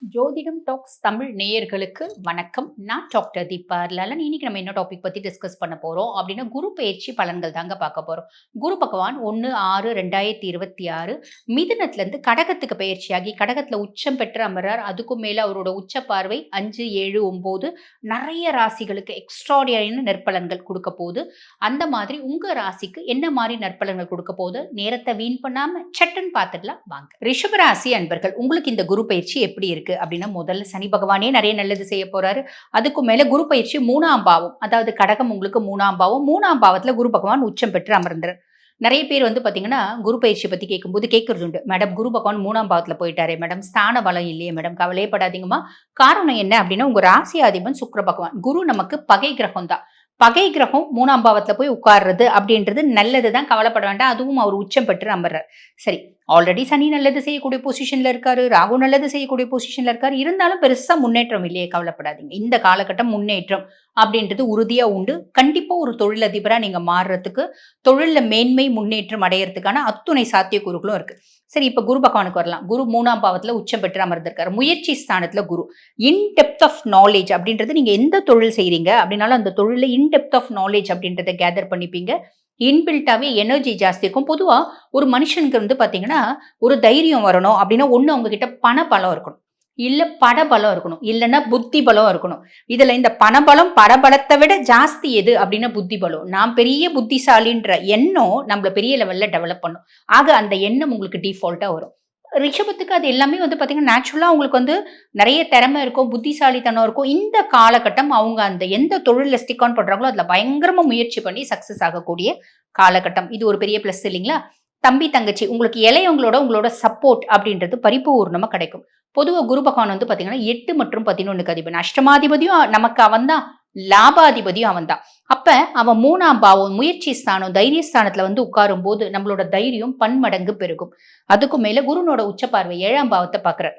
ஜோதிடம் டாக்ஸ் தமிழ் நேயர்களுக்கு வணக்கம். நான் டாக்டர் தீபா லலன். இன்னைக்கு நம்ம என்ன டாபிக் பத்தி டிஸ்கஸ் பண்ண போறோம் அப்படின்னா, குரு பெயர்ச்சி பலன்கள் தாங்க பார்க்க போறோம். குரு பகவான் 1/6/2026 மிதுனத்துல இருந்து கடகத்துக்கு பெயர்ச்சியாகி கடகத்துல உச்சம் பெற்று அமர்றார். அதுக்கும் மேல அவரோட உச்ச பார்வை 5, 7, 9 நிறைய ராசிகளுக்கு எக்ஸ்ட்ராடினரியான நற்பலன்கள் கொடுக்க போகுது. அந்த மாதிரி உங்க ராசிக்கு என்ன மாதிரி நற்பலன்கள் கொடுக்க போகுது, நேரத்தை வீண் பண்ணாம சட்டுன்னு பார்த்துடலாம் வாங்க. ரிஷப ராசி அன்பர்கள், உங்களுக்கு இந்த குரு பயிற்சி எப்படி இருக்கு அப்படின்னா, முதல்ல சனி பகவானே நிறைய நல்லது செய்ய போறாரு. அதுக்கும் மேல குரு பயிற்சி 3ஆம் பாவம், அதாவது கடகம் உங்களுக்கு 3ஆம் பாவம். 3ஆம் பாவத்துல குரு பகவான் உச்சம் பெற்று அமர்ந்தார். நிறைய பேர் பாத்தீங்கன்னா குரு பயிற்சி பத்தி கேட்கும்போது கேட்கறது உண்டு, மேடம் குரு பகவான் 3ஆம் பாவத்துல போயிட்டாரே மேடம், ஸ்தான பலம் இல்லையே மேடம், கவலையப்படாதீங்கம்மா. காரணம் என்ன அப்படின்னா, உங்க ராசி அதிபன் சுக்கிர பகவான். குரு நமக்கு பகை கிரகம் தான். பகை கிரகம் 3ஆம் பாவத்துல போய் உட்கார்றது அப்படின்றது நல்லதுதான், கவலைப்பட வேண்டாம். அதுவும் அவர் உச்சம் பெற்று அமர்றார். சரி, ஆல்ரெடி சனி நல்லது செய்யக்கூடிய பொசிஷன்ல இருக்காரு, ராகு நல்லது செய்யக்கூடிய பொசிஷன்ல இருக்காரு. இருந்தாலும் பெருசா முன்னேற்றம் இல்லையே, கவலைப்படாதீங்க. இந்த காலகட்டம் முன்னேற்றம் அப்படின்றது உறுதியா உண்டு. கண்டிப்பா ஒரு தொழிலதிபரா நீங்க மாறுறதுக்கு, தொழில்ல மேன்மை முன்னேற்றம் அடையறதுக்கான அத்துணை சாத்தியக்கூறுகளும் இருக்கு. சரி, இப்ப குரு பகவானுக்கு வரலாம். குரு 3ஆம் பாவத்துல உச்சம் பெற்று அமர்ந்திருக்காரு. முயற்சி ஸ்தானத்துல குரு. இன் டெப்த் ஆஃப் நாலேஜ் அப்படின்றது, நீங்க எந்த தொழில் செய்றீங்க அப்படின்னாலும் அந்த தொழில இன் டெப்த் ஆஃப் நாலேஜ் அப்படின்றத கேதர் பண்ணிப்பீங்க. இன்பில்ட்டாவே எனர்ஜி ஜாஸ்தி இருக்கும். பொதுவா ஒரு மனுஷனுக்கு பாத்தீங்கன்னா, ஒரு தைரியம் வரணும் அப்படின்னா, ஒண்ணு அவங்க கிட்ட பண பலம் இருக்கணும், இல்ல படபலம் இருக்கணும், இல்லன்னா புத்தி பலம் இருக்கணும். இதுல இந்த பணபலம் படபலத்தை விட ஜாஸ்தி எது அப்படின்னா புத்தி பலம். நான் பெரிய புத்திசாலின்ற எண்ணம் நம்மள பெரிய லெவல்ல டெவலப் பண்ணும். ஆக அந்த எண்ணம் உங்களுக்கு டிஃபால்ட்டா வரும். ரிஷபத்துக்கு அது எல்லாமே பாத்தீங்கன்னா, நேச்சுரலா அவங்களுக்கு நிறைய திறமை இருக்கும், புத்திசாலித்தனம் இருக்கும். இந்த காலகட்டம் அவங்க அந்த எந்த தொழில ஸ்டிக் ஆன் பண்றாங்களோ அதுல பயங்கரமா முயற்சி பண்ணி சக்சஸ் ஆகக்கூடிய காலகட்டம். இது ஒரு பெரிய பிளஸ் இல்லைங்களா? தம்பி தங்கச்சி உங்களுக்கு இளையவங்களோட உங்களோட சப்போர்ட் அப்படின்றது பரிபூர்ணமா கிடைக்கும். பொதுவா குரு பகவான் பாத்தீங்கன்னா 8 மற்றும் 11க்கு அதிபன். அஷ்டமாதிபதியும் நமக்கு அவன் தான், லாபாதிபதியும் அவன் தான். அப்ப அவன் 3ஆம் பாவம் முயற்சி ஸ்தானம் தைரியஸ்தானத்துல உட்காரும் போது நம்மளோட தைரியம் பன்மடங்கு பெருகும். அதுக்கும் மேல குருனோட உச்ச பார்வை 7ஆம் பாவத்தை பாக்குற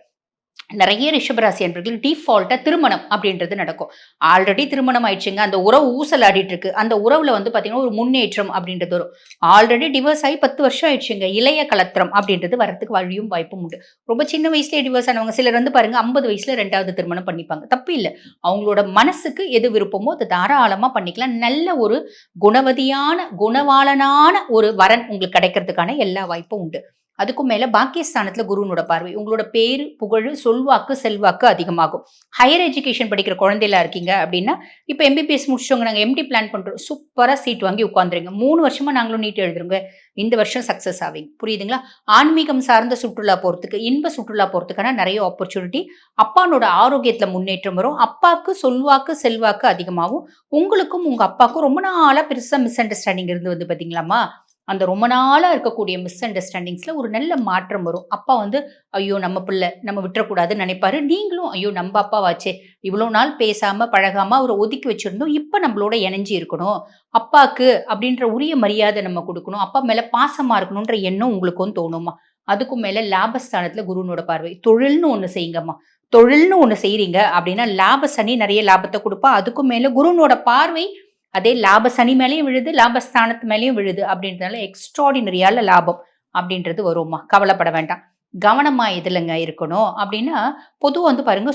நிறைய ரிஷபராசி அன்பர்கள் டிஃபால்ட்டா திருமணம் அப்படின்றது நடக்கும். ஆல்ரெடி திருமணம் ஆயிடுச்சுங்க, அந்த உறவு ஊசல் ஆடிட்டு இருக்கு. அந்த உறவுல பாத்தீங்கன்னா ஒரு முன்னேற்றம் அப்படின்றது வரும். ஆல்ரெடி டிவோர்ஸ் ஆகி 10 வருஷம் ஆயிடுச்சுங்க, இளைய கலத்திரம் அப்படின்றது வரதுக்கு வழியும் வாய்ப்பும் உண்டு. ரொம்ப சின்ன வயசுலயே டிவோர்ஸ் ஆனவங்க சிலர் பாருங்க 50 வயசுல 2வது திருமணம் பண்ணிப்பாங்க. தப்பு இல்ல, அவங்களோட மனசுக்கு எது விருப்பமோ அதை தாராளமா பண்ணிக்கலாம். நல்ல ஒரு குணவதியான குணவாளனான ஒரு வரன் உங்களுக்கு கிடைக்கிறதுக்கான எல்லா வாய்ப்பும் உண்டு. அதுக்கும் மேல பாக்கியஸ்தானத்துல குருனோட பார்வை, உங்களோட பேரு புகழ் சொல்வாக்கு செல்வாக்கு அதிகமாகும். ஹையர் எஜுகேஷன் படிக்கிற குழந்தைகளா இருக்கீங்க அப்படின்னா, இப்ப எம்பிபிஎஸ் முடிச்சவங்க நாங்க எம்டி பிளான் பண்றோம், சூப்பரா சீட் வாங்கி உட்காந்துருங்க. 3 வருஷமா நாங்களும் நீட் எழுதுறோங்க, இந்த வருஷம் சக்சஸ் ஆவீங்க. புரியுதுங்களா? ஆன்மீகம் சார்ந்த சுற்றுலா போறதுக்கு, இன்ப சுற்றுலா போறதுக்கான நிறைய ஆப்பர்ச்சுனிட்டி. அப்பானோட ஆரோக்கியத்துல முன்னேற்றம் வரும். அப்பாக்கு சொல்வாக்கு செல்வாக்கு அதிகமாகும். உங்களுக்கும் உங்க அப்பாவுக்கும் ரொம்ப நாளா பெருசா மிஸ் அண்டர்ஸ்டாண்டிங் இருந்து பாத்தீங்களாமா, அந்த ரொம்ப நாளா இருக்கக்கூடிய மிஸ் அண்டர்ஸ்டாண்டிங்ஸ்ல ஒரு நல்ல மாற்றம் வரும். அப்பா ஐயோ நம்ம பிள்ளை நம்ம விட்டுறக்கூடாதுன்னு நினைப்பாரு. நீங்களும் ஐயோ நம்ம அப்பாவாச்சே, இவ்வளவு நாள் பேசாம பழகாம அவரை ஒதுக்கி வச்சிருந்தோம், இப்ப நம்மளோட இணைஞ்சு இருக்கணும், அப்பாக்கு அப்படின்ற உரிய மரியாதை நம்ம கொடுக்கணும், அப்பா மேல பாசமா இருக்கணும்ன்ற எண்ணம் உங்களுக்கும் தோணுமா. அதுக்கும் மேல லாபஸ்தானத்துல குருனோட பார்வை, தொழில்னு ஒண்ணு செய்யுங்கம்மா. தொழில்னு ஒண்ணு செய்றீங்க அப்படின்னா லாப சனி நிறைய லாபத்தை கொடுப்பா. அதுக்கும் மேல குருனோட பார்வை அதே லாப சனி மேலேயும் விழுது, லாபஸ்தானத்து மேலேயும் விழுது அப்படின்றதுனால எக்ஸ்ட்ராடினரியால லாபம் அப்படின்றது வருமா, கவலைப்பட வேண்டாம். கவனமா எதுலங்க இருக்கணும் அப்படின்னா, பொதுவா பாருங்க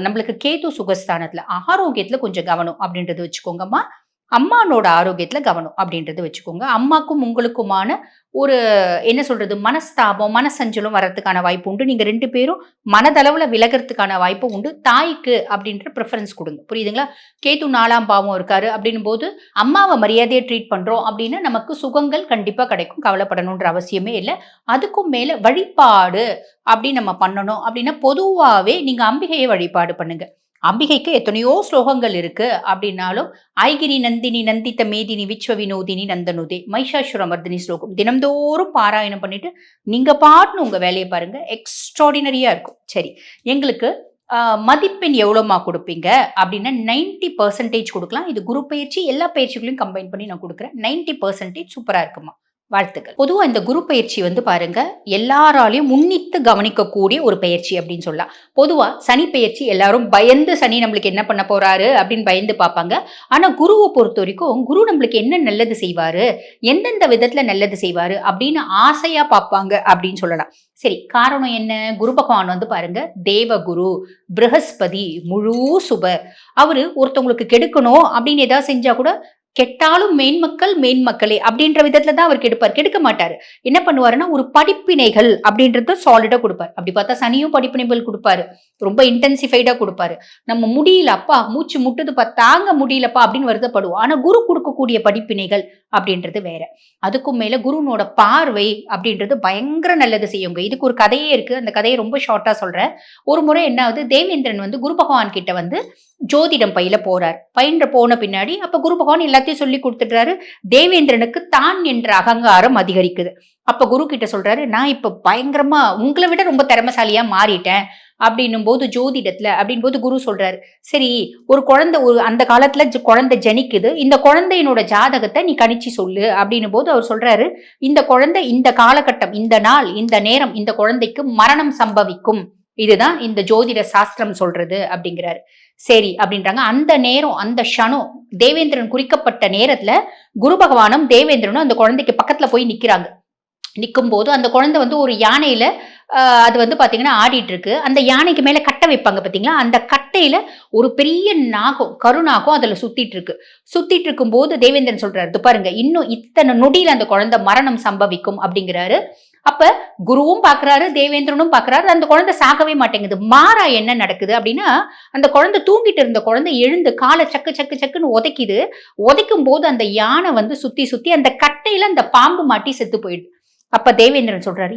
நம்மளுக்கு கேது சுகஸ்தானத்துல ஆரோக்கியத்துல கொஞ்சம் கவனம் அப்படின்றது வச்சுக்கோங்கம்மா. அம்மானோட ஆரோக்கியத்துல கவனம் அப்படின்றது வச்சுக்கோங்க. அம்மாக்கும் உங்களுக்குமான ஒரு என்ன சொல்றது, மனஸ்தாபம் மனசஞ்சலம் வர்றதுக்கான வாய்ப்பு உண்டு. நீங்க 2 பேரும் மனதளவுல விலகிறதுக்கான வாய்ப்பு உண்டு. தாய்க்கு அப்படின்ற ப்ரிஃபரன்ஸ் கொடுங்க. புரியுதுங்களா? கேது 4ஆம் பாவம் இருக்காரு அப்படின்னும் போது அம்மாவை மரியாதையை ட்ரீட் பண்றோம் அப்படின்னா நமக்கு சுகங்கள் கண்டிப்பா கிடைக்கும், கவலைப்படணுன்ற அவசியமே இல்லை. அதுக்கும் மேல வழிபாடு அப்படி நம்ம பண்ணணும் அப்படின்னா, பொதுவாவே நீங்க அம்பிகையை வழிபாடு பண்ணுங்க. அம்பிகைக்கு எத்தனையோ ஸ்லோகங்கள் இருக்கு அப்படின்னாலும், ஐகிரி நந்தினி நந்தித்த மேதினி விஸ்வ வினோதினி நந்தனுதே மைஷாசுர மர்தினி ஸ்லோகம் தினம்தோறும் பாராயணம் பண்ணிட்டு நீங்க பாட்டுன்னு உங்க வேலையை பாருங்க, எக்ஸ்ட்ராடினரியா இருக்கும். சரி, எங்களுக்கு மதிப்பெண் எவ்வளோமா கொடுப்பீங்க அப்படின்னா 90% கொடுக்கலாம். இது குரு பயிற்சி எல்லா பயிற்சிகளையும் கம்பைன் பண்ணி நான் கொடுக்குறேன். 90% சூப்பரா இருக்குமா. வாழ்த்துக்கள். பொதுவா இந்த குரு பயிற்சி வந்து பாருங்க, எல்லாராலயும் உன்னித்து கவனிக்கக்கூடிய ஒரு பயிற்சி அப்படின்னு சொல்லலாம். பொதுவா சனி பெயர்ச்சி எல்லாரும் பயந்து சனி நம்மளுக்கு என்ன பண்ண போறாரு அப்படின்னு பயந்து பார்ப்பாங்க. ஆனா குருவ பொறுத்தவரைக்கும், குரு நம்மளுக்கு என்ன நல்லது செய்வாரு? எந்தெந்த விதத்துல நல்லது செய்வாரு? அப்படின்னு ஆசையா பார்ப்பாங்க அப்படின்னு சொல்லலாம். சரி, காரணம் என்ன? குரு பகவான் வந்து பாருங்க, தேவகுரு, ப்ரஹஸ்பதி, முழு சுபர். அவரு ஒருத்தவங்களுக்கு கெடுக்கணும் அப்படின்னு ஏதாவது செஞ்சா கூட கெட்டாலும் மேன்மக்கள் மேன்மக்களே அப்படின்ற விதத்துல தான் அவர் கெடுப்பார். கெடுக்க மாட்டாரு. என்ன பண்ணுவாருன்னா, ஒரு படிப்பினைகள் அப்படின்றத சாலிடா குடுப்பார். அப்படி பார்த்தா சனியும் படிப்பினைகள் குடுப்பாரு. ரொம்ப இன்டென்சிஃபைடா குடுப்பாரு. நம்ம முடியல அப்பா, மூச்சு முட்டுதுப்பா, தாங்க முடியலப்பா அப்படின்னு வருத்தப்படுவோம். ஆனா குரு குடுக்கக்கூடிய படிப்பினைகள் அப்படின்றது வேற. அதுக்கும் மேல குருனோட பார்வை அப்படின்றது பயங்கர நல்லது செய்யுங்க. இதுக்கு ஒரு கதையே இருக்கு. அந்த கதையை ரொம்ப ஷார்ட்டா சொல்றேன். ஒரு முறை என்ன ஆகுது, தேவேந்திரன் வந்து குரு பகவான் கிட்ட வந்து ஜோதிடம் பயில போறார். பயின்ற போன பின்னாடி அப்ப குரு பகவான் எல்லாத்தையும் சொல்லி குடுத்துடுறாரு. தேவேந்திரனுக்கு தான் என்ற அகங்காரம் அதிகரிக்குது. அப்ப குரு கிட்ட சொல்றாரு, நான் இப்ப பயங்கரமா உங்கள விட ரொம்ப திறமைசாலியா மாறிட்டேன். அப்படின்னும் போது ஜோதிடத்துல அப்படின் போது குரு சொல்றாரு, சரி, ஒரு குழந்தை ஒரு அந்த காலத்துல குழந்தை ஜனிக்குது. இந்த குழந்தையினோட ஜாதகத்த நீ கணிச்சு சொல்லு அப்படின்னும் போது அவர் சொல்றாரு, இந்த குழந்தை இந்த காலகட்டம், இந்த நாள், இந்த நேரம் இந்த குழந்தைக்கு மரணம் சம்பவிக்கும். இதுதான் இந்த ஜோதிட சாஸ்திரம் சொல்றது அப்படிங்கிறாரு. சரி அப்படின்றாங்க. அந்த நேரம், அந்த க்ஷணம் தேவேந்திரன் குறிக்கப்பட்ட நேரத்துல குரு பகவானும் தேவேந்திரனும் அந்த குழந்தைக்கு பக்கத்துல போய் நிக்கிறாங்க. நிக்கும்போது அந்த குழந்தை வந்து ஒரு யானையில அது வந்து பாத்தீங்கன்னா ஆடிட்டு இருக்கு. அந்த யானைக்கு மேல கட்டை வைப்பாங்க பாத்தீங்களா? அந்த கட்டையில ஒரு பெரிய நாகம், கருநாகம் அதுல சுத்திட்டு இருக்கு. சுத்திட்டு இருக்கும்போது தேவேந்திரன் சொல்றாரு, இது பாருங்க, இன்னும் இத்தனை நொடியில அந்த குழந்தை மரணம் சம்பவிக்கும் அப்படிங்கிறாரு. அப்ப குருவும் பாக்குறாரு, தேவேந்திரனும் பாக்குறாரு. அந்த குழந்தை சாகவே மாட்டேங்குது. மாறா என்ன நடக்குது அப்படின்னா, அந்த குழந்தை தூங்கிட்டு இருந்த குழந்தை எழுந்து காலை சக்கு சக்கு சக்குன்னு உதைக்குது. உதைக்கும் போது அந்த யானை வந்து சுத்தி சுத்தி அந்த கட்டையில அந்த பாம்பு மாட்டி செத்து போயிடுது. அப்ப தேவேந்திரன் சொல்றாரு,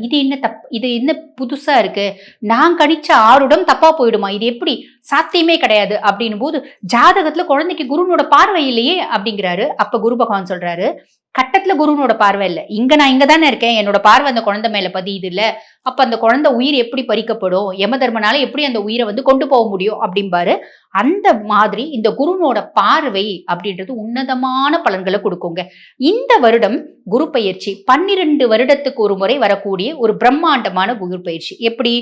இது என்ன புதுசா இருக்கு? நான் கணிச்ச ஆருடம் தப்பா போயிடுமா? இது எப்படி? சாத்தியமே கிடையாது அப்படின்னும் போது, ஜாதகத்துல குழந்தைக்கு குருனோட பார்வை இல்லையே அப்படிங்கிறாரு. அப்ப குரு பகவான் சொல்றாரு, கட்டத்துல குருனோட பார்வை இல்ல. நான் இங்க தானே இருக்கேன். என்னோட பார்வை அந்த குழந்தை மேல பதியுது இல்ல. அப்ப அந்த குழந்தை உயிர் எப்படி பறிக்கப்படும்? யமதர்மனால எப்படி அந்த உயிரை வந்து கொண்டு போக முடியும் அப்படிம்பாரு. அந்த மாதிரி இந்த குருனோட பார்வை அப்படின்றது உன்னதமான பலன்களை கொடுக்குங்க. இந்த வருடம் குரு பயிற்சி 12 வருடத்துக்கு ஒரு முறை வரக்கூடிய ஒரு பிரம்மாண்டமான குரு பயிற்சி. எப்படி?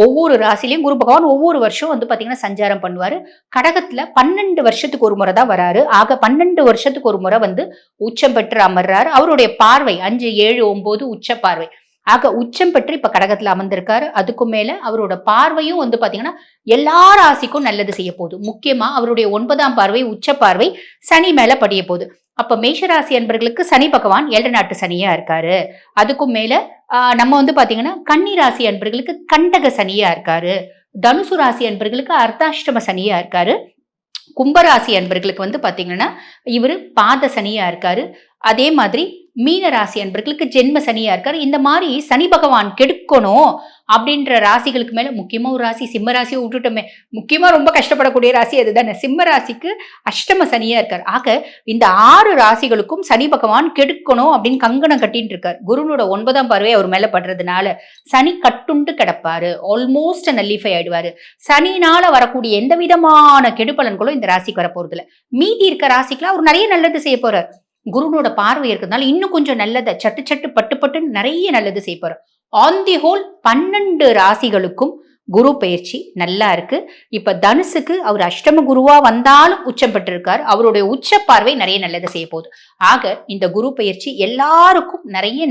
ஒவ்வொரு ராசிலையும் குரு பகவான் ஒவ்வொரு வருஷம் வந்து பாத்தீங்கன்னா சஞ்சாரம் பண்ணுவாரு. கடகத்துல 12 வருஷத்துக்கு ஒரு முறை தான் வராரு. ஆக 12 வருஷத்துக்கு ஒரு முறை வந்து உச்சம் பெற்று அமர்றாரு. அவருடைய பார்வை 5, 7, 9 உச்ச பார்வை. ஆக உச்சம் பெற்று இப்ப கடகத்துல அமர்ந்திருக்காரு. அதுக்கும் மேல அவரோட பார்வையும் வந்து பாத்தீங்கன்னா எல்லா ராசிக்கும் நல்லது செய்ய போகுது. முக்கியமா அவருடைய 9ஆம் பார்வை, உச்ச பார்வை சனி மேல படிய போகுது. அப்ப மேஷராசி அன்பர்களுக்கு சனி பகவான் 7 நாட்டு சனியா இருக்காரு. அதுக்கும் மேல நம்ம வந்து பாத்தீங்கன்னா கன்னி ராசி அன்பர்களுக்கு கண்டக சனியா இருக்காரு. தனுசு ராசி அன்பர்களுக்கு அர்த்தாஷ்டம சனியா இருக்காரு. கும்பராசி அன்பர்களுக்கு வந்து பாத்தீங்கன்னா இவரு பாத சனியா இருக்காரு. அதே மாதிரி மீன ராசி அன்பர்களுக்கு ஜென்ம சனியா இருக்காரு. இந்த மாதிரி சனி பகவான் கெடுக்கணும் அப்படின்ற ராசிகளுக்கு மேல முக்கியமா ஒரு ராசி சிம்ம ராசியை விட்டுட்டோமே, முக்கியமா ரொம்ப கஷ்டப்படக்கூடிய ராசி அதுதானே. சிம்ம ராசிக்கு அஷ்டம சனியா இருக்காரு. ஆக இந்த 6 ராசிகளுக்கும் சனி பகவான் கெடுக்கணும் அப்படின்னு கங்கணம் கட்டிட்டு இருக்காரு. குருனோட 9ஆம் பார்வை அவர் மேல படுறதுனால சனி கட்டுண்டு கிடப்பாரு. Almost nullify ஆயிடுவாரு. சனினால வரக்கூடிய எந்த விதமான கெடுபலன்களும் இந்த ராசிக்கு வரப்போறது இல்ல. மீதி இருக்க ராசிக்குலாம் அவர் நிறைய நல்லது செய்ய போறார். குருனோட பார்வை இருக்கிறதுனால இன்னும் கொஞ்சம் நல்லதை சட்டு சட்டு பட்டு பட்டுன்னு நிறைய நல்லது செய்ய போறார். ஆன் தி ஹோல் 12 ராசிகளுக்கும் குரு பயிற்சி நல்லா இருக்கு. இப்ப தனுசுக்கு அவர் அஷ்டம குருவா வந்தாலும் உச்சம் பெற்றிருக்காரு. அவருடைய உச்ச பார்வை நிறைய நல்லது செய்ய போகுது. ஆக இந்த குரு பயிற்சி எல்லாருக்கும் நிறைய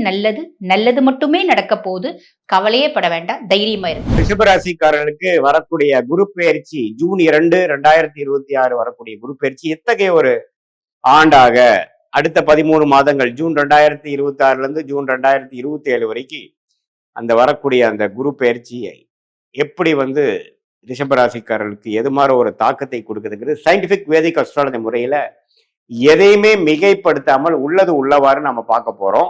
நல்லது மட்டுமே நடக்க போகுது. கவலையே பட வேண்டாம், தைரியமா இருக்கு. ரிஷபராசிக்காரர்களுக்கு வரக்கூடிய குரு பயிற்சி ஜூன் 2, 2026 வரக்கூடிய குரு பயிற்சி எத்தகைய ஒரு ஆண்டாக அடுத்த 13 மாதங்கள் ஜூன் 2026 இருந்து ஜூன் 2027 வரைக்கும் அந்த வரக்கூடிய அந்த குரு பயிற்சியை எப்படி வந்து ரிஷபராசிக்காரர்களுக்கு எது மாதிரி ஒரு தாக்கத்தை கொடுக்குதுங்கிறது சயின்டிபிக் வேதிக் அஸ்ட்ராலஜி முறையில எதையுமே மிகைப்படுத்தாமல் உள்ளது உள்ளவாறு நம்ம பார்க்க போறோம்.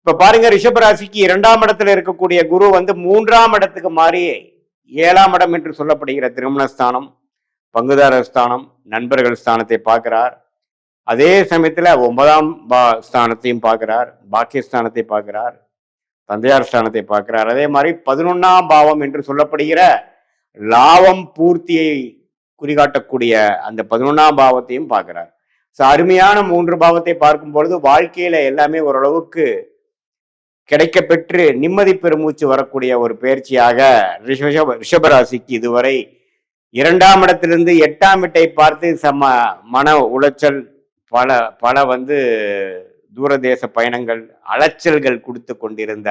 இப்ப பாருங்க, ரிஷபராசிக்கு 2ஆம் இடத்துல இருக்கக்கூடிய குரு வந்து 3ஆம் இடத்துக்கு மாறி 7ஆம் இடம் என்று சொல்லப்படுகிற திருமணஸ்தானம், பங்குதாரர் ஸ்தானம், நண்பர்கள் ஸ்தானத்தை பார்க்கிறார். அதே சமயத்துல 9ஆம் ஸ்தானத்தையும் பார்க்கிறார், பாக்கியஸ்தானத்தை பார்க்கிறார், தந்தையார் ஸ்தானத்தை பார்க்கிறார். அதே மாதிரி 11ஆம் பாவம் என்று சொல்லப்படுகிற லாபம் பூர்த்தியை குறிகாட்டக்கூடிய அந்த 11ஆம் பாவத்தையும் பார்க்கிறார். அருமையான 3 பாவத்தை பார்க்கும் பொழுது வாழ்க்கையில எல்லாமே ஓரளவுக்கு கிடைக்கப்பெற்று நிம்மதி பெருமூச்சு வரக்கூடிய ஒரு பயிற்சியாக ரிஷபராசிக்கு இதுவரை 2ஆம் இடத்திலிருந்து 8ஆம் இடத்தை பார்த்து மன உளைச்சல், பல பல தூரதேச பயணங்கள், அலைச்சல்கள் கொடுத்து கொண்டிருந்த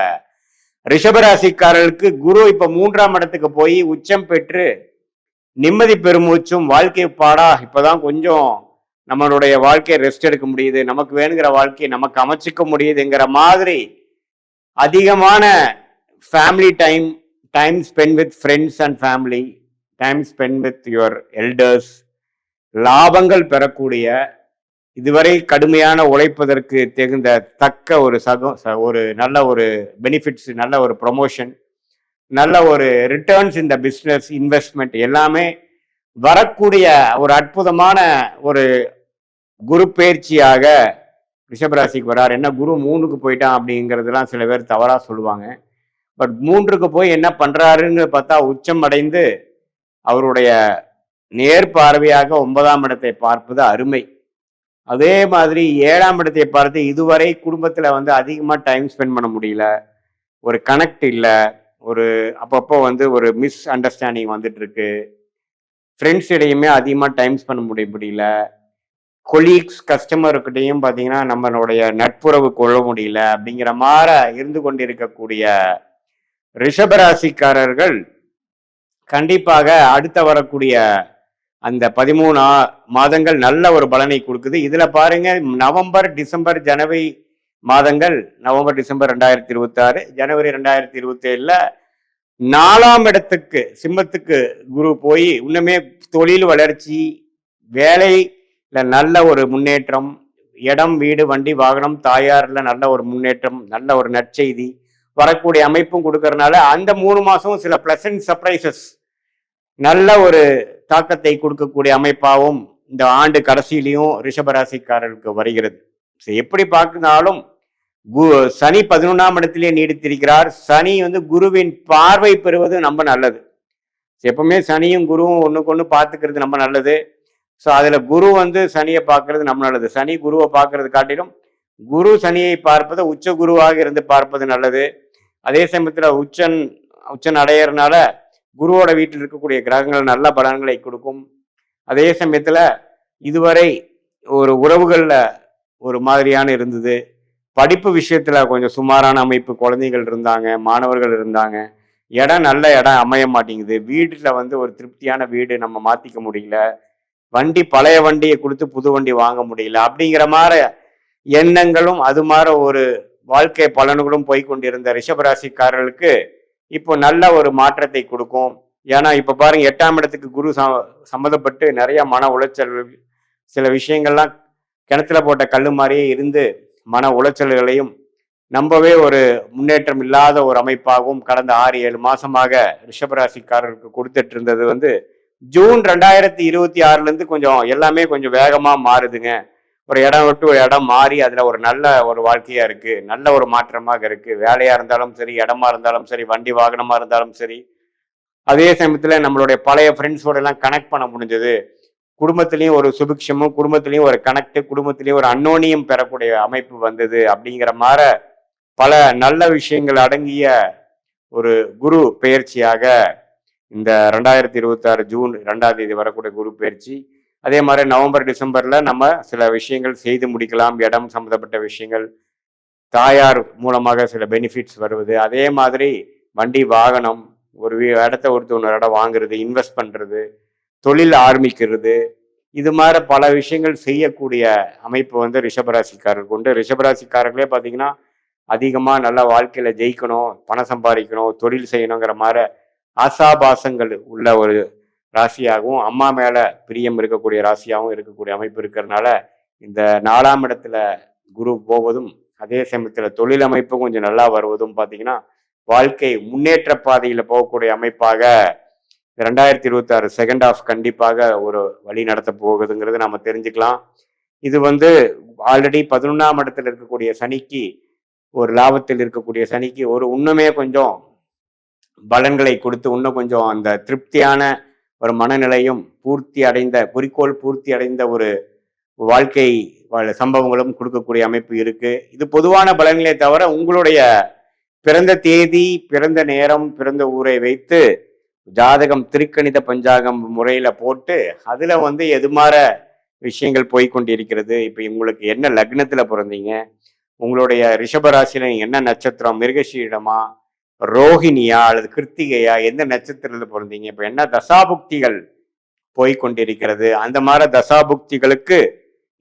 ரிஷபராசிக்காரர்களுக்கு குரு இப்ப 3ஆம் இடத்துக்கு போய் உச்சம் பெற்று நிம்மதி பெருமூச்சும், வாழ்க்கை பாடா இப்பதான் கொஞ்சம் நம்மளுடைய வாழ்க்கையை ரெஸ்ட் எடுக்க முடியுது, நமக்கு வேணுங்கிற வாழ்க்கையை நமக்கு அமைச்சிக்க முடியுதுங்கிற மாதிரி அதிகமான family time spend with friends and family, time spend with your elders, லாபங்கள் பெறக்கூடிய, இதுவரை கடுமையான உழைப்பதற்கு தக்க ஒரு நல்ல ஒரு பெனிஃபிட்ஸ், நல்ல ஒரு ப்ரொமோஷன், நல்ல ஒரு ரிட்டர்ன்ஸ் இந்த பிஸ்னஸ் இன்வெஸ்ட்மெண்ட் எல்லாமே வரக்கூடிய ஒரு அற்புதமான ஒரு குரு பயிற்சியாக ரிஷபராசிக்கு வரார். என்ன குரு 3க்கு போயிட்டான் அப்படிங்கிறதுலாம் சில பேர் தவறா சொல்லுவாங்க. பட் 3க்கு போய் என்ன பண்றாருன்னு பார்த்தா உச்சம் அடைந்து அவருடைய நேர் பார்வையாக 9ஆம் இடத்தை பார்ப்பது அருமை. அதே மாதிரி 7ஆம் இடத்தை பார்த்து இதுவரை குடும்பத்துல அதிகமா டைம் ஸ்பெண்ட் பண்ண முடியல, ஒரு கனெக்ட் இல்லை, ஒரு அப்பப்போ ஒரு மிஸ் அண்டர்ஸ்டாண்டிங் வந்துட்டு இருக்கு, ஃப்ரெண்ட்ஸ் இடையுமே அதிகமாக டைம் ஸ்பெண்ட் முடியல, கொலீக்ஸ் கஸ்டமர்கிட்டையும் பார்த்தீங்கன்னா நம்மளுடைய நட்புறவு கொள்ள முடியல அப்படிங்கிற மாதிரி இருந்து கொண்டிருக்கக்கூடிய ரிஷபராசிக்காரர்கள் கண்டிப்பாக அடுத்த வரக்கூடிய அந்த 13 மாதங்கள் நல்ல ஒரு பலனை கொடுக்குது. இதுல பாருங்க, நவம்பர் டிசம்பர் ஜனவரி மாதங்கள், நவம்பர் டிசம்பர் 2026, ஜனவரி 2027 4ஆம் இடத்துக்கு சிம்மத்துக்கு குரு போய் இன்னுமே தொழில் வளர்ச்சி, வேலையில நல்ல ஒரு முன்னேற்றம், இடம் வீடு வண்டி வாகனம் தாயார்ல நல்ல ஒரு முன்னேற்றம், நல்ல ஒரு நற்செய்தி வரக்கூடிய அமைப்பும் கொடுக்கறதுனால அந்த 3 மாசம் சில பிளசன்ட் சர்ப்ரைசஸ், நல்ல ஒரு தாக்கத்தை கொடுக்கக்கூடிய அமைப்பாகவும் இந்த ஆண்டு கடைசியிலையும் ரிஷபராசிக்காரர்களுக்கு வருகிறது. எப்படி பார்க்கனாலும் சனி 11ஆம் இடத்திலே நீடித்திருக்கிறார். சனி குருவின் பார்வை பெறுவது ரொம்ப நல்லது. எப்பவுமே சனியும் குருவும் ஒண்ணுக்கு ஒண்ணு பார்த்துக்கிறது ரொம்ப நல்லது. ஸோ அதுல குரு சனியை பார்க்கறது ரொம்ப நல்லது. சனி குருவை பார்க்கறது காட்டிலும் குரு சனியை பார்ப்பது உச்ச குருவாக இருந்து பார்ப்பது நல்லது. அதே சமயத்துல உச்சன் அடையறதுனால குருவோட வீட்டில் இருக்கக்கூடிய கிரகங்கள் நல்ல பலன்களை கொடுக்கும். அதே சமயத்துல இதுவரை ஒரு உறவுகள்ல ஒரு மாதிரியான இருந்தது, படிப்பு விஷயத்துல கொஞ்சம் சுமாரான அமைப்பு, குழந்தைகள் இருந்தாங்க, மாணவர்கள் இருந்தாங்க, நல்ல இடம் அமைய மாட்டேங்குது, வீட்டுல ஒரு திருப்தியான வீடு நம்ம மாத்திக்க முடியல, பழைய வண்டியை கொடுத்து புது வண்டி வாங்க முடியல அப்படிங்கிற மாதிரி எண்ணங்களும் அது மாதிரி ஒரு வாழ்க்கை பலன்களும் போய்கொண்டிருந்த ரிஷபராசிக்காரர்களுக்கு இப்போ நல்ல ஒரு மாற்றத்தை கொடுக்கும். ஏன்னா இப்ப பாருங்க, 8ஆம் இடத்துக்கு குரு சம்மந்தப்பட்டு நிறைய மன உளைச்சல், சில விஷயங்கள்லாம் கிணத்துல போட்ட கல்லு மாதிரியே இருந்து மன உளைச்சல்களையும் நம்பவே ஒரு முன்னேற்றம் இல்லாத ஒரு அமைப்பாகவும் கடந்த 6-7 மாசமாக ரிஷபராசிக்காரருக்கு கொடுத்துட்டு இருந்தது ஜூன் 2026 கொஞ்சம் எல்லாமே கொஞ்சம் வேகமா மாறுதுங்க. ஒரு இடம் விட்டு ஒரு இடம் மாறி அதுல ஒரு நல்ல ஒரு வாழ்க்கையா இருக்கு, நல்ல ஒரு மாற்றமாக இருக்கு. வேலையா இருந்தாலும் சரி, இடமா இருந்தாலும் சரி, வண்டி வாகனமா இருந்தாலும் சரி. அதே சமயத்துல நம்மளுடைய பழைய ஃப்ரெண்ட்ஸோட எல்லாம் கனெக்ட் பண்ண முடிஞ்சது. குடும்பத்திலையும் ஒரு சுபிக்ஷமும், குடும்பத்திலையும் ஒரு கனெக்ட், குடும்பத்திலையும் ஒரு அன்னோனியம் பெறக்கூடிய அமைப்பு வந்தது. அப்படிங்கிற மாதிரி பல நல்ல விஷயங்கள் அடங்கிய ஒரு குரு பெயர்ச்சியாக இந்த 2026 ஜூன் 2ஆம் தேதி வரக்கூடிய குரு பயிற்சி. அதே மாதிரி நவம்பர் டிசம்பர்ல நம்ம சில விஷயங்கள் செய்து முடிக்கலாம், இடம் சம்பந்தப்பட்ட விஷயங்கள், தாயார் மூலமாக சில பெனிஃபிட்ஸ் வருவது. அதே மாதிரி வண்டி வாகனம், ஒரு இடத்த ஒரு இடம் வாங்குறது, இன்வெஸ்ட் பண்றது, தொழில் ஆரம்பிக்கிறது, இது மாதிரி பல விஷயங்கள் செய்யக்கூடிய அமைப்பு ரிஷபராசிக்காரருக்கு உண்டு. ரிஷபராசிக்காரர்களே பார்த்தீங்கன்னா அதிகமாக நல்ல வாழ்க்கையில ஜெயிக்கணும், பணம் சம்பாதிக்கணும், தொழில் செய்யணுங்கிற மாதிரி ஆசாபாசங்கள் உள்ள ஒரு ராசியாகவும், அம்மா மேல பிரியம் இருக்கக்கூடிய ராசியாகவும் இருக்கக்கூடிய அமைப்பு இருக்கிறதுனால இந்த 4ஆம் இடத்துல குரு போவதும், அதே சமயத்துல தொழில் அமைப்பு கொஞ்சம் நல்லா வருவதும் பார்த்தீங்கன்னா வாழ்க்கை முன்னேற்ற பாதையில போகக்கூடிய அமைப்பாக 2026 செகண்ட் ஆஃப் கண்டிப்பாக ஒரு வழி நடத்த போகுதுங்கிறது நாம தெரிஞ்சுக்கலாம். இது ஆல்ரெடி 11ஆம் இடத்துல இருக்கக்கூடிய சனிக்கு, ஒரு லாபத்தில் இருக்கக்கூடிய சனிக்கு ஒரு இன்னுமே கொஞ்சம் பலன்களை கொடுத்து இன்னும் கொஞ்சம் அந்த திருப்தியான ஒரு மனநிலையும் குறிக்கோள் பூர்த்தி அடைந்த ஒரு வாழ்க்கை சம்பவங்களும் கொடுக்கக்கூடிய அமைப்பு இருக்கு. இது பொதுவான பலன்களே தவிர உங்களுடைய பிறந்த தேதி, பிறந்த நேரம், பிறந்த ஊரை வைத்து ஜாதகம் திருக்கணித பஞ்சாங்கம் முறையில போட்டு அதுல வந்து எதுமாற விஷயங்கள் போய்கொண்டிருக்கிறது. இப்ப உங்களுக்கு என்ன லக்னத்துல பிறந்தீங்க, உங்களுடைய ரிஷபராசியில என்ன நட்சத்திரம், மிருகஷீடமா, ரோஹிணியா அல்லது கிருத்திகையா, எந்த நட்சத்திரத்துல பிறந்தீங்க, இப்ப என்ன தசாபுக்திகள் போய்கொண்டிருக்கிறது, அந்த மாதிரி தசாபுக்திகளுக்கு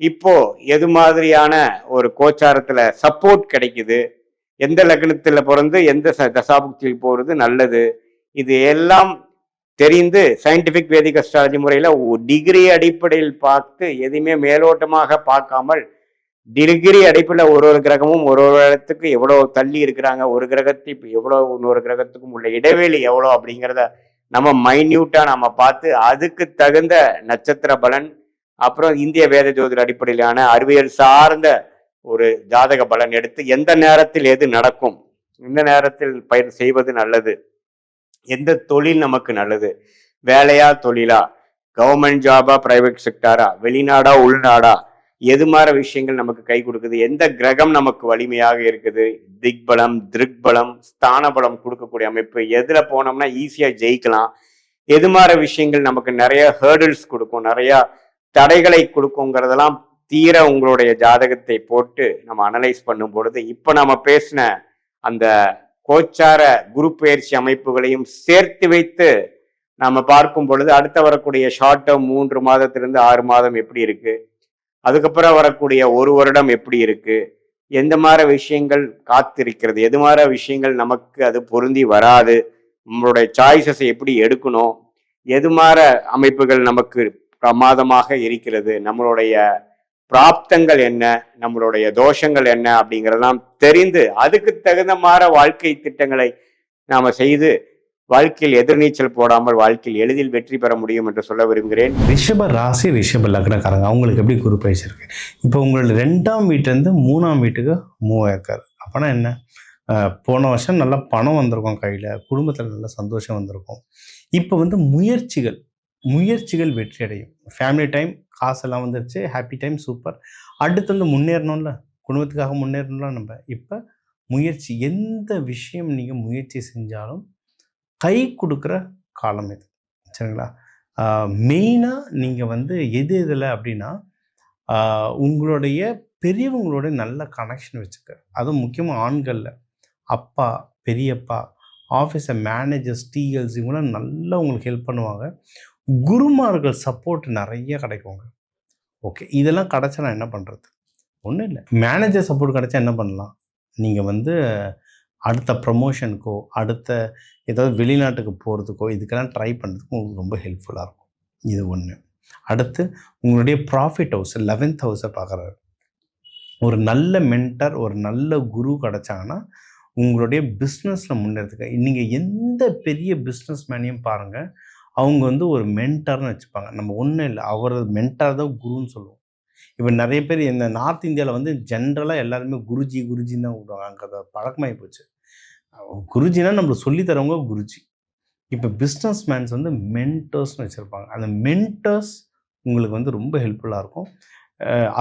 இப்போ எது மாதிரியான ஒரு கோச்சாரத்துல சப்போர்ட் கிடைக்குது, எந்த லக்னத்துல பிறந்து எந்த தசாபுக்தியில் போறது நல்லது, இது எல்லாம் தெரிந்து சயின்டிபிக் வேதிக் அஸ்ட்ராலஜி முறையில டிகிரி அடிப்படையில் பார்த்து எதையுமே மேலோட்டமாக பார்க்காமல் டிகிரி அடிப்படையில் ஒரு கிரகமும் ஒரு இடத்துக்கு எவ்வளவு தள்ளி இருக்கிறாங்க, ஒரு கிரகத்துக்கு எவ்வளவு இன்னொரு கிரகத்துக்கும் உள்ள இடைவெளி எவ்வளோ அப்படிங்கிறத நம்ம மைன்யூட்டா நம்ம பார்த்து அதுக்கு தகுந்த நட்சத்திர பலன், அப்புறம் இந்திய வேத ஜோதிட அடிப்படையிலான அறிவியல் சார்ந்த ஒரு ஜாதக பலன் எடுத்து எந்த நேரத்தில் எது நடக்கும், எந்த நேரத்தில் பயிர் செய்வது நல்லது, எந்த தொழில் நமக்கு நல்லது, வேலையா தொழிலா, கவர்மெண்ட் ஜாபா பிரைவேட் செக்டாரா, வெளிநாடா உள்நாடா, எது மாதிரி விஷயங்கள் நமக்கு கை கொடுக்குது, எந்த கிரகம் நமக்கு வலிமையாக இருக்குது, திக்பலம் திருக்பலம் ஸ்தான பலம் கொடுக்கக்கூடிய அமைப்பு, எதுல போனோம்னா ஈஸியா ஜெயிக்கலாம், எது மாதிரி விஷயங்கள் நமக்கு நிறைய ஹேர்டில்ஸ் கொடுக்கும், நிறைய தடைகளை கொடுக்குங்கிறதெல்லாம் தீர உங்களுடைய ஜாதகத்தை போட்டு நம்ம அனலைஸ் பண்ணும் பொழுது இப்ப நம்ம பேசின அந்த கோச்சார குரு பயிற்சி அமைப்புகளையும் சேர்த்து வைத்து நம்ம பார்க்கும் பொழுது அடுத்த வரக்கூடிய ஷார்ட் டேர்ம் 3 மாதத்திலிருந்து 6 மாதம் எப்படி இருக்கு, அதுக்கப்புறம் வரக்கூடிய 1 வருடம் எப்படி இருக்கு, எந்த மாதிரி விஷயங்கள் காத்திருக்கிறது, எது மாதிரி விஷயங்கள் நமக்கு அது பொருந்தி வராது, நம்மளுடைய சாய்ஸஸை எப்படி எடுக்கணும், எது மாதிரி அமைப்புகள் நமக்கு பிரமாதமாக இருக்கிறது, நம்மளுடைய பிராப்தங்கள் என்ன, நம்மளுடைய தோஷங்கள் என்ன அப்படிங்கிறதெல்லாம் தெரிந்து அதுக்கு தகுந்த மாதிரி வாழ்க்கை திட்டங்களை நாம செய்து வாழ்க்கையில் எதிர்நீச்சல் போடாமல் வாழ்க்கையில் எளிதில் வெற்றி பெற முடியும் என்று சொல்ல விரும்புகிறேன். ரிஷப ராசி ரிஷப லக்னக்காரங்க அவங்களுக்கு எப்படி குரு பயிற்சி இருக்கு? இப்போ உங்களோட 2ஆம் வீட்டிலேருந்து 3ஆம் வீட்டுக்கு மூவ் ஆயிருக்காரு. அப்போனா என்ன, போன வருஷம் நல்லா பணம் வந்திருக்கும், கையில் குடும்பத்தில் நல்ல சந்தோஷம் வந்திருக்கும். இப்போ வந்து முயற்சிகள் வெற்றி அடையும். ஃபேமிலி டைம், காசெல்லாம் வந்துருச்சு, ஹாப்பி டைம், சூப்பர். அடுத்து வந்து முன்னேறணும்ல, குடும்பத்துக்காக முன்னேறணும்ல. நம்ம இப்போ முயற்சி, எந்த விஷயம் நீங்கள் முயற்சி செஞ்சாலும் கை கொடுக்குற காலம் இது, சரிங்களா? மெயினாக நீங்கள் வந்து எது இதில் அப்படின்னா உங்களுடைய பெரியவங்களோட நல்ல கனெக்ஷன் வச்சுக்க, அதுவும் முக்கியமாக ஆண்களில் அப்பா, பெரியப்பா, ஆஃபீஸை மேனேஜர்ஸ், டிஎல்ஸ் இவங்களாம் நல்லா உங்களுக்கு ஹெல்ப் பண்ணுவாங்க. குருமார்கள் சப்போர்ட் நிறைய கிடைக்குங்க. ஓகே, இதெல்லாம் கிடச்சா நான் என்ன பண்ணுறது? ஒன்றும் இல்லை, மேனேஜர் சப்போர்ட் கிடச்சா என்ன பண்ணலாம், நீங்கள் வந்து அடுத்த ப்ரமோஷனுக்கோ அடுத்த ஏதாவது வெளிநாட்டுக்கு போகிறதுக்கோ இதுக்கெல்லாம் ட்ரை பண்ணுறதுக்கு உங்களுக்கு ரொம்ப ஹெல்ப்ஃபுல்லாக இருக்கும். இது ஒன்று. அடுத்து உங்களுடைய ப்ராஃபிட் ஹவுஸ் 11th ஹவுஸை பார்க்குறாரு. ஒரு நல்ல மென்டர், ஒரு நல்ல குரு கிடச்சாங்கன்னா உங்களுடைய பிஸ்னஸில் முன்னேறதுக்கு, நீங்கள் எந்த பெரிய பிஸ்னஸ் மேனையும் பாருங்கள், அவங்க வந்து ஒரு மென்டர்னு வச்சுப்பாங்க. நம்ம ஒன்றும் இல்லை, அவர் மென்டர் தான் குருன்னு சொல்லுவோம். இப்போ நிறைய பேர் இந்த நார்த் இந்தியாவில் வந்து ஜென்ரலாக எல்லாருமே குருஜின்னு தான் விடுவாங்க. அங்கே அதை பழக்கமாகி போச்சு. குருஜினா நம்மளுக்கு சொல்லித்தரவங்க குருஜி. இப்போ பிஸ்னஸ் மேன்ஸ் வந்து மென்டர்ஸ்னு வச்சுருப்பாங்க. அந்த மென்டர்ஸ் உங்களுக்கு வந்து ரொம்ப ஹெல்ப்ஃபுல்லாக இருக்கும்.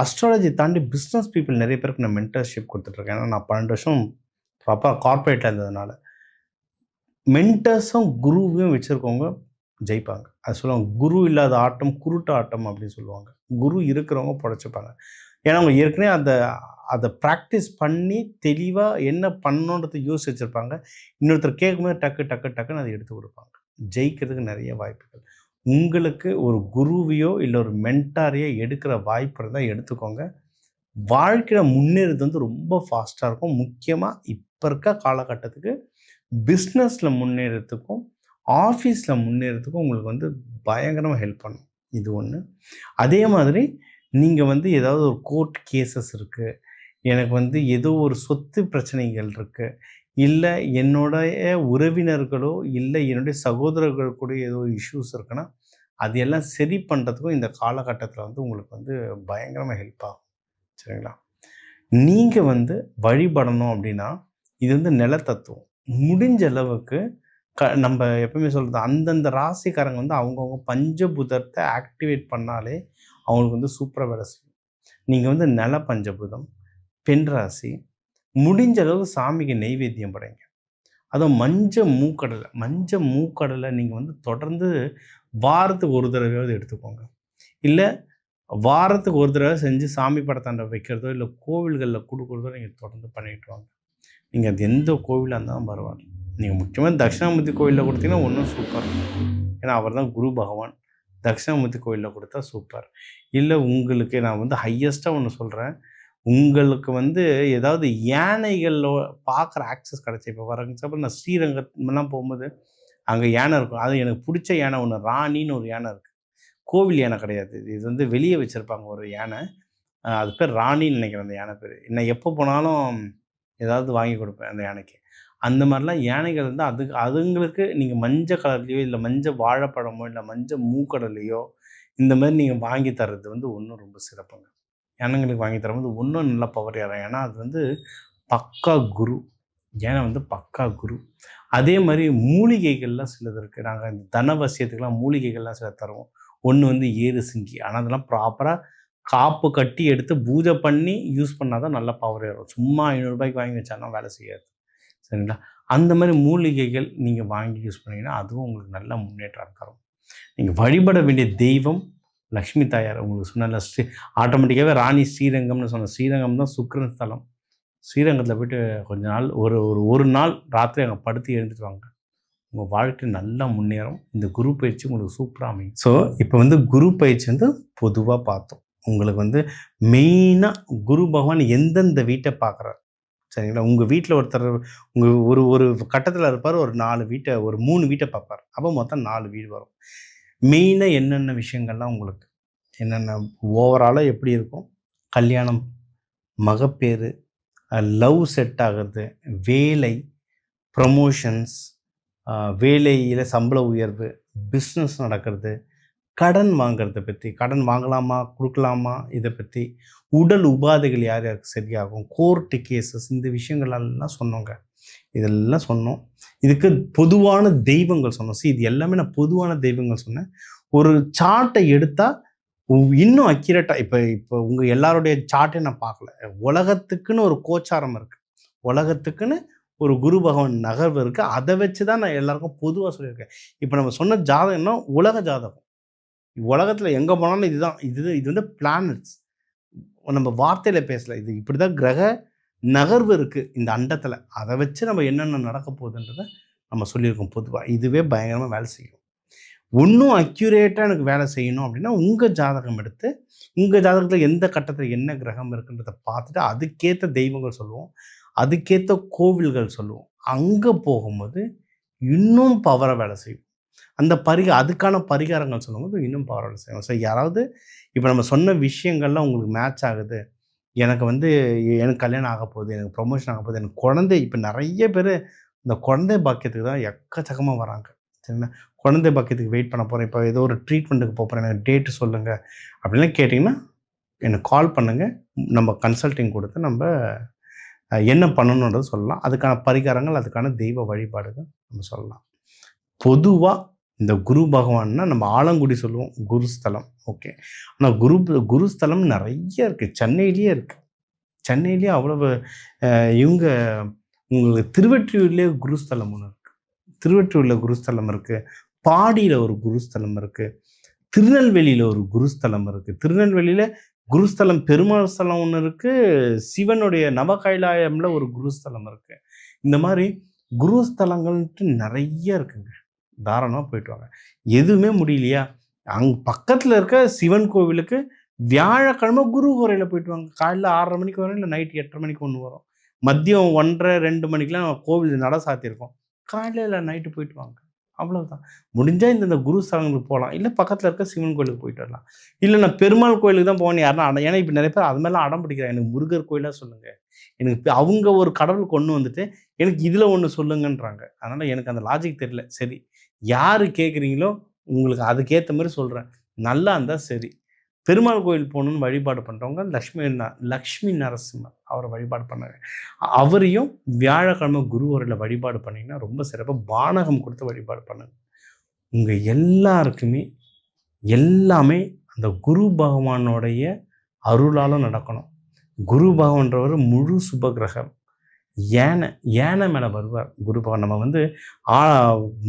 அஸ்ட்ராலஜி தாண்டி பிஸ்னஸ் பீப்புள் நிறைய பேருக்கு நான் மென்டர்ஷிப் கொடுத்துட்ருக்கேன். ஏன்னா நான் 12 வருஷம் ப்ராப்பராக கார்பரேட்டில் இருந்ததுனால. மென்டர்ஸும் குருவையும் வச்சுருக்கவங்க ஜெயிப்பாங்க. அது சொல்லுவாங்க, குரு இல்லாத ஆட்டம் குருட்டு ஆட்டம் அப்படின்னு சொல்லுவாங்க. குரு இருக்கிறவங்க பொழைச்சிப்பாங்க. ஏன்னா அவங்க ஏற்கனவே அதை ப்ராக்டிஸ் பண்ணி தெளிவாக என்ன பண்ணணுன்றதை யோசிச்சு வச்சுருப்பாங்க. இன்னொருத்தர் கேட்கும்போது டக்குன்னு அதை எடுத்து கொடுப்பாங்க. ஜெயிக்கிறதுக்கு நிறைய வாய்ப்புகள். உங்களுக்கு ஒரு குருவையோ இல்லை ஒரு மென்டாரையோ எடுக்கிற வாய்ப்பு இருந்தால் எடுத்துக்கோங்க. வாழ்க்கையில் முன்னேறது வந்து ரொம்ப ஃபாஸ்ட்டாக இருக்கும். முக்கியமாக இப்போ இருக்க காலகட்டத்துக்கு பிஸ்னஸில் முன்னேறதுக்கும் ஆஃபீஸில் முன்னேறதுக்கும் உங்களுக்கு வந்து பயங்கரமாக ஹெல்ப் பண்ணும். இது ஒன்று. அதே மாதிரி நீங்கள் வந்து ஏதாவது ஒரு கோர்ட் கேசஸ் இருக்குது, எனக்கு வந்து ஏதோ ஒரு சொத்து பிரச்சனைகள் இருக்குது, இல்லை என்னுடைய உறவினர்களோ இல்லை என்னுடைய சகோதரர்கள் கூட ஏதோ இஷ்யூஸ் இருக்குன்னா அது எல்லாம் சரி பண்ணுறதுக்கும் இந்த காலகட்டத்தில் வந்து உங்களுக்கு வந்து பயங்கரமாக ஹெல்ப் ஆகும், சரிங்களா? நீங்கள் வந்து வழிபடணும் அப்படின்னா இது வந்து நிலத்தத்துவம். முடிஞ்ச அளவுக்கு நம்ம எப்பவுமே சொல்கிறது, அந்தந்த ராசிக்காரங்க வந்து அவங்கவுங்க பஞ்சபூதத்தை ஆக்டிவேட் பண்ணாலே அவங்களுக்கு வந்து சூப்பராக வேலை செய்யும். நீங்கள் வந்து நில பஞ்சபூதம், பெண் ராசி, முடிஞ்ச அளவு சாமிக்கு நெய்வேத்தியம் படைங்க. அதுவும் மஞ்ச மூக்கடலை நீங்கள் வந்து தொடர்ந்து வாரத்துக்கு ஒரு தடவையாவது எடுத்துக்கோங்க. இல்லை வாரத்துக்கு ஒரு தடவை செஞ்சு சாமி படத்தாண்ட வைக்கிறதோ இல்லை கோவில்களில் கொடுக்குறதோ நீங்கள் தொடர்ந்து பண்ணிட்டு வாங்க. நீங்கள் அது எந்த கோவிலாக இருந்தாலும் பரவாயில்ல. நீங்கள் முக்கியமாக தட்சிணாமூர்த்தி கோவிலில் கொடுத்தீங்கன்னா ஒன்றும் சூப்பர். ஏன்னா அவர் தான் குரு பகவான். தட்சிணாமூர்த்தி கோவிலில் கொடுத்தா சூப்பர். இல்லை உங்களுக்கு நான் வந்து ஹையஸ்ட்டாக ஒன்று சொல்கிறேன். உங்களுக்கு வந்து ஏதாவது யானைகளில் பார்க்குற ஆக்சஸ் கிடச்சி, இப்போ ஃபார் எக்ஸாம்பிள் நான் ஸ்ரீரங்கம்லாம் போகும்போது அங்கே யானை இருக்கும். அது எனக்கு பிடிச்ச யானை ஒன்று, ராணின்னு ஒரு யானை இருக்குது. கோவில் யானை கிடையாது. இது வந்து வெளியே வச்சுருப்பாங்க ஒரு யானை. அது பேர் ராணின்னு நினைக்கிறேன். அந்த யானை பேர். நான் எப்போ போனாலும் ஏதாவது வாங்கி கொடுப்பேன் அந்த யானைக்கு. அந்த மாதிரிலாம் யானைகள் வந்து அதுங்களுக்கு நீங்கள் மஞ்சள் கலர்லேயோ இல்லை மஞ்சள் வாழைப்பழமோ இல்லை மஞ்சள் மூக்கடலையோ இந்த மாதிரி நீங்கள் வாங்கி தர்றது வந்து ஒன்றும் ரொம்ப சிறப்புங்க. யானைங்களுக்கு வாங்கி தரும்போது இன்னும் நல்லா பவர் ஏறும். ஏன்னா அது வந்து பக்கா குரு. யானை வந்து பக்கா குரு. அதே மாதிரி மூலிகைகள்லாம் சிலது இருக்குது. நாங்கள் இந்த தனவசியத்துக்கெலாம் மூலிகைகள்லாம் சில தருவோம். ஒன்று வந்து ஏறு சிங்கி. ஆனால் அதெல்லாம் ப்ராப்பராக காப்பு கட்டி எடுத்து பூஜை பண்ணி யூஸ் பண்ணால் தான் நல்லா பவர் ஏறும். சும்மா 500 ரூபாய்க்கு வாங்கி வச்சானா வேலை செய்யாது. சரிங்களா? அந்த மாதிரி மூலிகைகள் நீங்கள் வாங்கி யூஸ் பண்ணிங்கன்னா அதுவும் உங்களுக்கு நல்ல முன்னேற்றம் தரும். நீங்கள் வழிபட வேண்டிய தெய்வம் லக்ஷ்மி தாயார். உங்களுக்கு சொன்ன ஆட்டோமேட்டிக்காகவே ராணி ஸ்ரீரங்கம்னு சொன்ன ஸ்ரீரங்கம் தான் சுக்கிரன் ஸ்தலம். ஸ்ரீரங்கத்தில் போய்ட்டு கொஞ்ச நாள் ஒரு நாள் ராத்திரி அங்கே படுத்து எழுந்துட்டு வாங்க. உங்கள் வாழ்க்கை நல்லா முன்னேறும். இந்த குரு பயிற்சி உங்களுக்கு சூப்பராக அமையும். ஸோ இப்போ வந்து குரு பயிற்சி வந்து பொதுவாக பார்த்தோம். உங்களுக்கு வந்து மெயினாக குரு பகவான் எந்தெந்த வீட்டை பார்க்குறாரு, சரிங்களா? உங்கள் வீட்டில் ஒருத்தர் உங்கள் ஒரு கட்டத்தில் இருப்பார். ஒரு 3 வீட்டை பார்ப்பார். அப்போ மொத்தம் 4 வீடு வரும். மெயினாக என்னென்ன விஷயங்கள்லாம் உங்களுக்கு என்னென்ன ஓவராலாக எப்படி இருக்கும்? கல்யாணம், மகப்பேறு, லவ் செட் ஆகிறது, வேலை, ப்ரமோஷன்ஸ், வேலையில் சம்பள உயர்வு, பிஸ்னஸ் நடக்கிறது, கடன் வாங்கிறத பற்றி, கடன் வாங்கலாமா கொடுக்கலாமா இதை பற்றி, உடல் உபாதைகள் யார் யாருக்கு சரியாகும், கோர்ட்டு கேசஸ், இந்த விஷயங்களெல்லாம் சொன்னோங்க. இதெல்லாம் சொன்னோம். இதுக்கு பொதுவான தெய்வங்கள் சொன்னோம். இது எல்லாமே நான் பொதுவான தெய்வங்கள் சொன்னேன். ஒரு சார்ட்டை எடுத்தால் இன்னும் அக்யூரேட்டாக இப்போ உங்கள் எல்லாருடைய சார்ட்டையும் நான் பார்க்கல. உலகத்துக்குன்னு ஒரு கோச்சாரம் இருக்குது. உலகத்துக்குன்னு ஒரு குரு பகவான் நகர்வு இருக்குது. அதை வச்சு தான் நான் எல்லாருக்கும் பொதுவாக சொல்லியிருக்கேன். இப்போ நம்ம சொன்ன ஜாதகம்னா உலக ஜாதகம். உலகத்தில் எங்கே போனாலும் இதுதான். இது வந்து பிளானட்ஸ். நம்ம வார்த்தையில் பேசலை. இது இப்படி தான் கிரக நகர்வு இருக்குது இந்த அண்டத்தில். அதை வச்சு நம்ம என்னென்ன நடக்க போகுதுன்றதை நம்ம சொல்லியிருக்கோம் பொதுவாக. இதுவே பயங்கரமாக வேலை செய்யும். இன்னும் அக்யூரேட்டாக எனக்கு வேலை செய்யணும் அப்படின்னா உங்கள் ஜாதகம் எடுத்து உங்கள் ஜாதகத்தில் எந்த கட்டத்தில் என்ன கிரகம் இருக்குன்றதை பார்த்துட்டு அதுக்கேற்ற தெய்வங்கள் சொல்லுவோம், அதுக்கேற்ற கோவில்கள் சொல்லுவோம். அங்கே போகும்போது இன்னும் பவரை வேலை செய்யும். அந்த அதுக்கான பரிகாரங்கள் சொல்லும்போது இன்னும் பவரை வேலை செய்யும். ஸோ யாராவது இப்போ நம்ம சொன்ன விஷயங்கள்லாம் உங்களுக்கு மேட்ச் ஆகுது, எனக்கு கல்யாணம் ஆக போகுது, எனக்கு ப்ரொமோஷன் ஆக போகுது, எனக்கு குழந்தை, இப்போ நிறைய பேர் இந்த குழந்தை பாக்கியத்துக்கு தான் எக்கச்சக்கமாக வராங்க. சரிங்களா? குழந்தை பாக்கியத்துக்கு வெயிட் பண்ண போகிறேன், இப்போ ஏதோ ஒரு ட்ரீட்மெண்ட்டுக்கு போகிறேன், எனக்கு டேட்டு சொல்லுங்கள் அப்படின்லாம் கேட்டிங்கன்னா எனக்கு கால் பண்ணுங்கள். நம்ம கன்சல்டிங் கொடுத்து நம்ம என்ன பண்ணணுன்றது சொல்லலாம். அதுக்கான பரிகாரங்கள், அதுக்கான தெய்வ வழிபாடுகள் நம்ம சொல்லலாம். பொதுவாக இந்த குரு பகவான்னா நம்ம ஆலங்குடி சொல்லுவோம் குருஸ்தலம். ஓகே. ஆனால் குருஸ்தலம் நிறைய இருக்குது. சென்னையிலேயே இருக்குது. சென்னையிலேயே அவ்வளவு உங்களுக்கு திருவெற்றியூர்லேயே குருஸ்தலம் ஒன்று இருக்குது. திருவெற்றியூரில் குருஸ்தலம் இருக்குது. பாடியில் ஒரு குருஸ்தலம் இருக்குது. திருநெல்வேலியில் ஒரு குருஸ்தலம் இருக்குது. திருநெல்வேலியில் குருஸ்தலம் பெருமாள் ஸ்தலம் ஒன்று இருக்குது. சிவனுடைய நவகைலாயம்ல ஒரு குருஸ்தலம் இருக்குது. இந்த மாதிரி குருஸ்தலங்கள்ட்டு நிறைய இருக்குங்க. தாராளமாக போயிட்டு வாங்க. எதுவுமே முடியலையா, அங்கே பக்கத்தில் இருக்க சிவன் கோவிலுக்கு வியாழக்கிழமை குரு ஹோரையில் போயிட்டு வாங்க. காலையில் 6:30 மணிக்கு வரும், இல்லை நைட்டு 8:30 மணிக்கு ஒன்று வரும். மதியம் 1:30 2 மணிக்கெலாம் கோவில் நட சாத்தியிருக்கோம். காலையில் நைட்டு போயிட்டு வாங்க. அவ்வளோதான். முடிஞ்சால் இந்த குரு ஸ்தலங்களுக்கு போகலாம். இல்லை பக்கத்தில் இருக்க சிவன் கோயிலுக்கு போயிட்டு வரலாம். இல்லை நான் பெருமாள் கோயிலுக்கு தான் போகணும் யாருன்னா ஏன்னா இப்போ நிறைய பேர் அது மாதிரிலாம் அடம் பிடிக்கிறாங்க. எனக்கு முருகர் கோயிலாக சொல்லுங்கள், எனக்கு அவங்க ஒரு கடவுள் கொண்டு வந்துட்டு எனக்கு இதில் ஒன்று சொல்லுங்கன்றாங்க. அதனால் எனக்கு அந்த லாஜிக் தெரியல. சரி, யார் கேட்குறீங்களோ உங்களுக்கு அதுக்கேற்ற மாதிரி சொல்கிறேன். நல்லா இருந்தால் சரி. பெருமாள் கோயில் போகணுன்னு வழிபாடு பண்ணுறவங்க லக்ஷ்மி நரசிம்மர் அவரை வழிபாடு பண்ணாங்க. அவரையும் வியாழக்கிழமை குருவரையில் வழிபாடு பண்ணிங்கன்னா ரொம்ப சிறப்பாக பானகம் கொடுத்து வழிபாடு பண்ணுங்க. உங்கள் எல்லாருக்குமே எல்லாமே அந்த குரு பகவானுடைய அருளால் நடக்கணும். குரு பகவான்றவர் முழு சுபகிரகம். யானை மேலே வருவார் குரு பகவான். நம்ம வந்து ஆ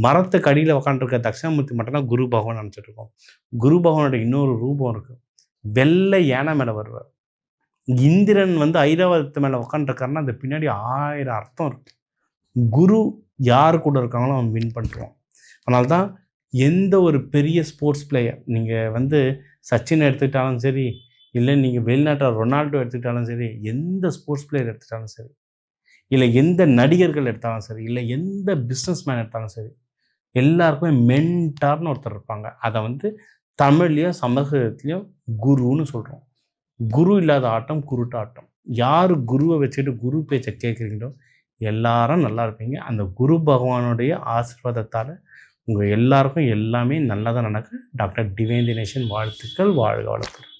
மரத்துக்கு அடியில் உட்காந்துருக்க தட்சிணாமூர்த்தி மட்டும்தான் குரு பகவான் நினச்சிட்டு இருக்கோம். குரு பகவானோட இன்னொரு ரூபம் இருக்குது. வெள்ளை யானை மேலே வருவார். இந்திரன் வந்து ஐராவதத்து மேலே உட்காந்துருக்காருன்னா அந்த பின்னாடி 1000 அர்த்தம் இருக்குது. குரு யார் கூட இருக்காங்களோ அவன் வின் பண்ணிடுவான். அதனால தான் எந்த ஒரு பெரிய ஸ்போர்ட்ஸ் பிளேயர், நீங்கள் வந்து சச்சின் எடுத்துக்கிட்டாலும் சரி, இல்லை நீங்கள் வெளிநாட்டில் ரொனால்டோ எடுத்துக்கிட்டாலும் சரி, எந்த ஸ்போர்ட்ஸ் பிளேயர் எடுத்துக்கிட்டாலும் சரி, இல்லை எந்த நடிகர்கள் எடுத்தாலும் சரி, இல்லை எந்த பிஸ்னஸ் மேன் எடுத்தாலும் சரி, எல்லாருக்குமே மென்டார்னு ஒருத்தர் இருப்பாங்க. அதை வந்து தமிழ்லையும் சமஸ்கிருதத்துலேயும் குருன்னு சொல்கிறோம். குரு இல்லாத ஆட்டம் குருட்டு ஆட்டம். யார் குருவை வச்சுட்டு குரு பேச்சை கேட்குறீங்களோ எல்லாரும் நல்லா இருப்பீங்க. அந்த குரு பகவானுடைய ஆசீர்வாதத்தால் உங்கள் எல்லாருக்கும் எல்லாமே நல்லதாக நடக்க டாக்டர் டிவைன் தினேஷன் வாழ்த்துக்கள். வாழ்க வளத்துடன்.